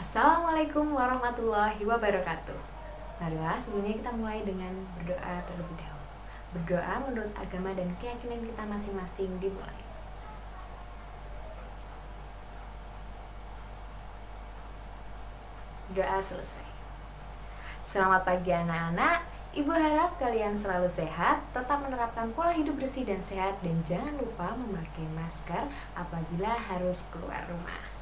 Assalamualaikum warahmatullahi wabarakatuh. Marilah sebelumnya kita mulai dengan berdoa terlebih dahulu. Berdoa menurut agama dan keyakinan kita masing-masing dimulai. Doa selesai. Selamat pagi anak-anak. Ibu harap kalian selalu sehat, tetap menerapkan pola hidup bersih dan sehat, dan jangan lupa memakai masker apabila harus keluar rumah.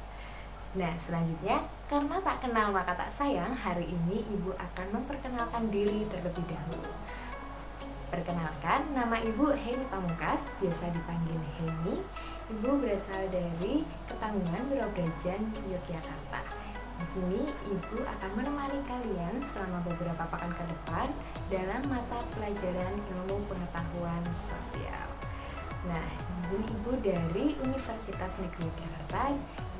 Nah, selanjutnya, karena tak kenal maka tak sayang, hari ini Ibu akan memperkenalkan diri terlebih dahulu. Perkenalkan, nama Ibu Heni Pamungkas, biasa dipanggil Heni. Ibu berasal dari Ketanggungan, Berobrajan, Yogyakarta. Di sini Ibu akan menemani kalian selama beberapa pekan ke depan dalam mata pelajaran ilmu pengetahuan sosial. Nah, di sini Ibu dari Universitas Negeri Yogyakarta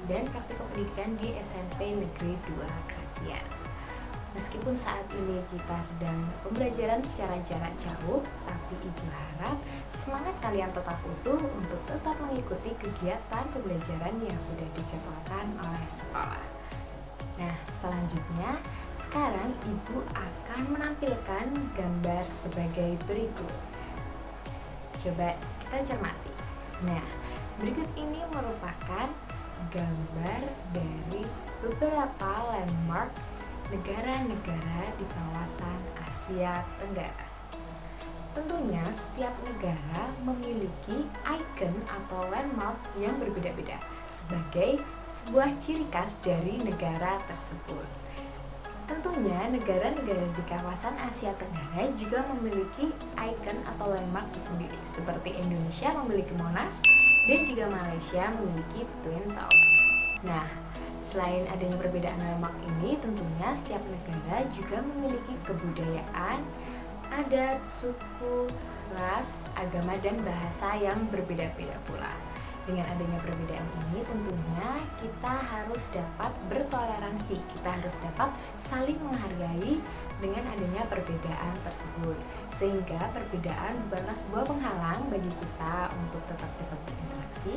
dan praktikum pendidikan di SMP Negeri 2 Kasian. Meskipun saat ini kita sedang pembelajaran secara jarak jauh, tapi Ibu harap semangat kalian tetap utuh untuk tetap mengikuti kegiatan pembelajaran yang sudah dijadwalkan oleh sekolah. Nah, selanjutnya sekarang Ibu akan menampilkan gambar sebagai berikut. Coba kita cermati. Nah, berikut ini merupakan gambar dari beberapa landmark negara-negara di kawasan Asia Tenggara. Tentunya setiap negara memiliki ikon atau landmark yang berbeda-beda sebagai sebuah ciri khas dari negara tersebut. Tentunya negara-negara di kawasan Asia Tenggara juga memiliki ikon atau landmark tersendiri, seperti Indonesia memiliki Monas dan juga Malaysia memiliki Twin Tower. Nah, selain adanya perbedaan landmark ini, tentunya setiap negara juga memiliki kebudayaan, adat, suku, ras, agama, dan bahasa yang berbeda-beda pula. Dengan adanya perbedaan ini, tentunya kita harus dapat bertoleransi, kita harus dapat saling menghargai dengan adanya perbedaan tersebut, sehingga perbedaan bukanlah sebuah penghalang bagi kita untuk tetap dapat berinteraksi,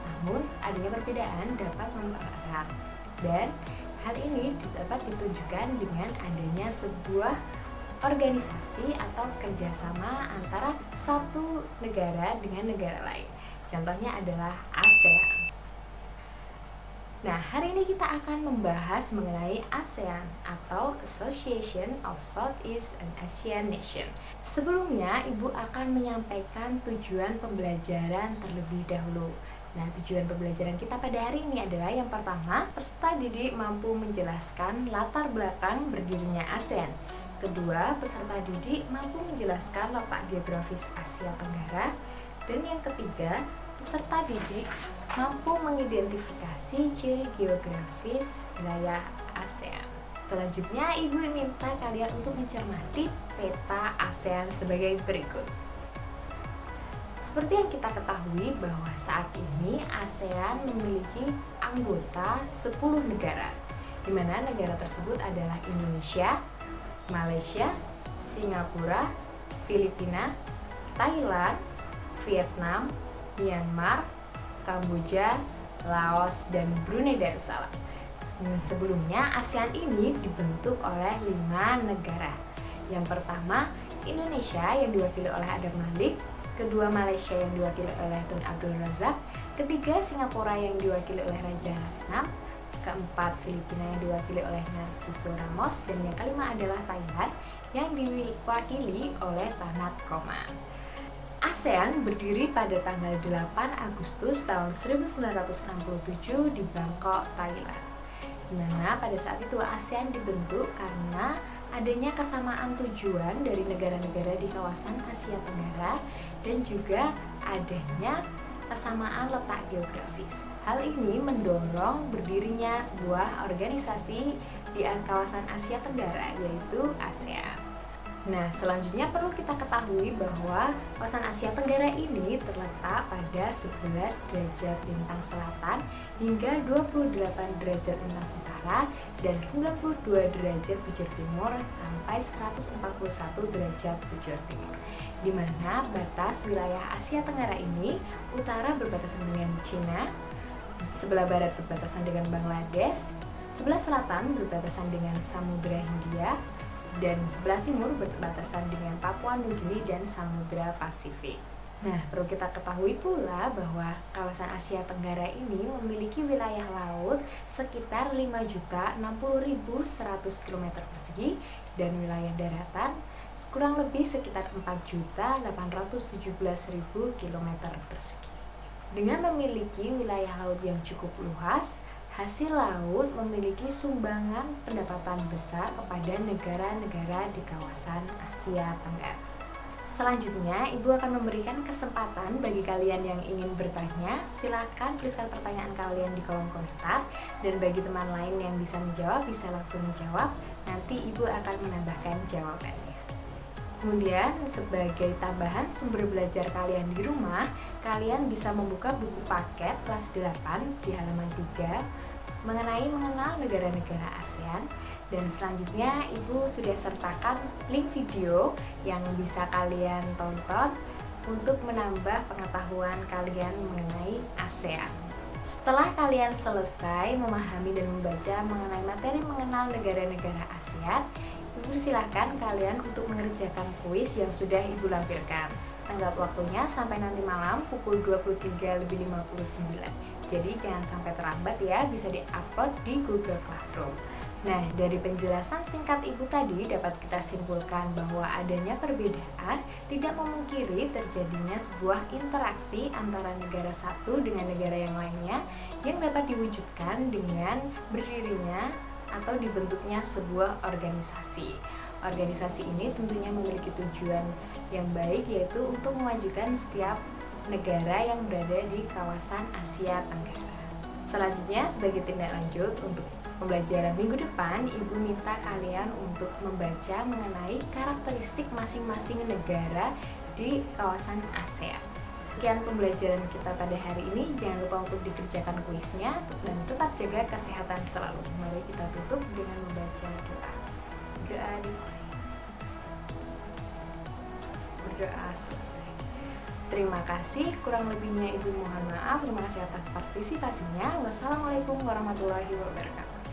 namun adanya perbedaan dapat mempererat. Dan hal ini dapat ditunjukkan dengan adanya sebuah organisasi atau kerjasama antara satu negara dengan negara lain. Contohnya adalah ASEAN. Nah, hari ini kita akan membahas mengenai ASEAN atau Association of Southeast and Asian Nations. Sebelumnya, Ibu akan menyampaikan tujuan pembelajaran terlebih dahulu. Nah, tujuan pembelajaran kita pada hari ini adalah yang pertama, peserta didik mampu menjelaskan latar belakang berdirinya ASEAN. Kedua, peserta didik mampu menjelaskan letak geografis Asia Tenggara. Dan yang ketiga, peserta didik mampu mengidentifikasi ciri geografis wilayah ASEAN. Selanjutnya, Ibu minta kalian untuk mencermati peta ASEAN sebagai berikut. Seperti yang kita ketahui bahwa saat ini ASEAN memiliki anggota 10 negara, di mana negara tersebut adalah Indonesia, Malaysia, Singapura, Filipina, Thailand, Vietnam, Myanmar, Kamboja, Laos, dan Brunei Darussalam. Sebelumnya ASEAN ini dibentuk oleh 5 negara. Yang pertama, Indonesia yang diwakili oleh Adam Malik. Kedua, Malaysia yang diwakili oleh Tun Abdul Razak. Ketiga, Singapura yang diwakili oleh Raja Ratnam. Keempat, Filipina yang diwakili oleh Narciso Ramos. Dan yang kelima adalah Thailand yang diwakili oleh Tanat Koman. ASEAN berdiri pada tanggal 8 Agustus tahun 1967 di Bangkok, Thailand. Di mana pada saat itu ASEAN dibentuk karena adanya kesamaan tujuan dari negara-negara di kawasan Asia Tenggara dan juga adanya kesamaan letak geografis. Hal ini mendorong berdirinya sebuah organisasi di kawasan Asia Tenggara, yaitu ASEAN. Nah, selanjutnya perlu kita ketahui bahwa kawasan Asia Tenggara ini terletak pada 11 derajat lintang selatan hingga 28 derajat lintang utara dan 92 derajat bujur timur sampai 141 derajat bujur timur. Di mana batas wilayah Asia Tenggara ini, utara berbatasan dengan Cina, sebelah barat berbatasan dengan Bangladesh, Sebelah selatan berbatasan dengan Samudra Hindia, dan sebelah timur berbatasan dengan Papua Nugini dan Samudra Pasifik. Nah, perlu kita ketahui pula bahwa kawasan Asia Tenggara ini memiliki wilayah laut sekitar 5.060.100 km persegi dan wilayah daratan kurang lebih sekitar 4.817.000 km persegi. Dengan memiliki wilayah laut yang cukup luas, hasil laut memiliki sumbangan pendapatan besar kepada negara-negara di kawasan Asia Tenggara. Selanjutnya, Ibu akan memberikan kesempatan bagi kalian yang ingin bertanya. Silakan tuliskan pertanyaan kalian di kolom komentar, dan bagi teman lain yang bisa menjawab, bisa langsung menjawab. Nanti Ibu akan menambahkan jawabannya. Kemudian, sebagai tambahan sumber belajar kalian di rumah, kalian bisa membuka buku paket kelas 8 di halaman 3 mengenal negara-negara ASEAN. Dan selanjutnya Ibu sudah sertakan link video yang bisa kalian tonton untuk menambah pengetahuan kalian mengenai ASEAN. Setelah kalian selesai memahami dan membaca mengenai materi mengenal negara-negara ASEAN, Ibu silakan kalian untuk mengerjakan kuis yang sudah Ibu lampirkan. Tenggat waktunya sampai nanti malam pukul 23.59. Jadi jangan sampai terlambat ya, bisa di-upload di Google Classroom. Nah, dari penjelasan singkat Ibu tadi dapat kita simpulkan bahwa adanya perbedaan tidak memungkiri terjadinya sebuah interaksi antara negara satu dengan negara yang lainnya yang dapat diwujudkan dengan berdirinya atau dibentuknya sebuah organisasi. Organisasi ini tentunya memiliki tujuan yang baik, yaitu untuk memajukan setiap negara yang berada di kawasan Asia Tenggara. Selanjutnya, sebagai tindak lanjut untuk pembelajaran minggu depan, Ibu minta kalian untuk membaca mengenai karakteristik masing-masing negara di kawasan ASEAN. Sekian pembelajaran kita pada hari ini. Jangan lupa untuk dikerjakan kuisnya dan tetap jaga kesehatan selalu. Mari kita tutup dengan membaca doa. Doa dimulai. Berdoa selesai. Terima kasih, kurang lebihnya Ibu mohon maaf. Terima kasih atas partisipasinya. Wassalamualaikum warahmatullahi wabarakatuh.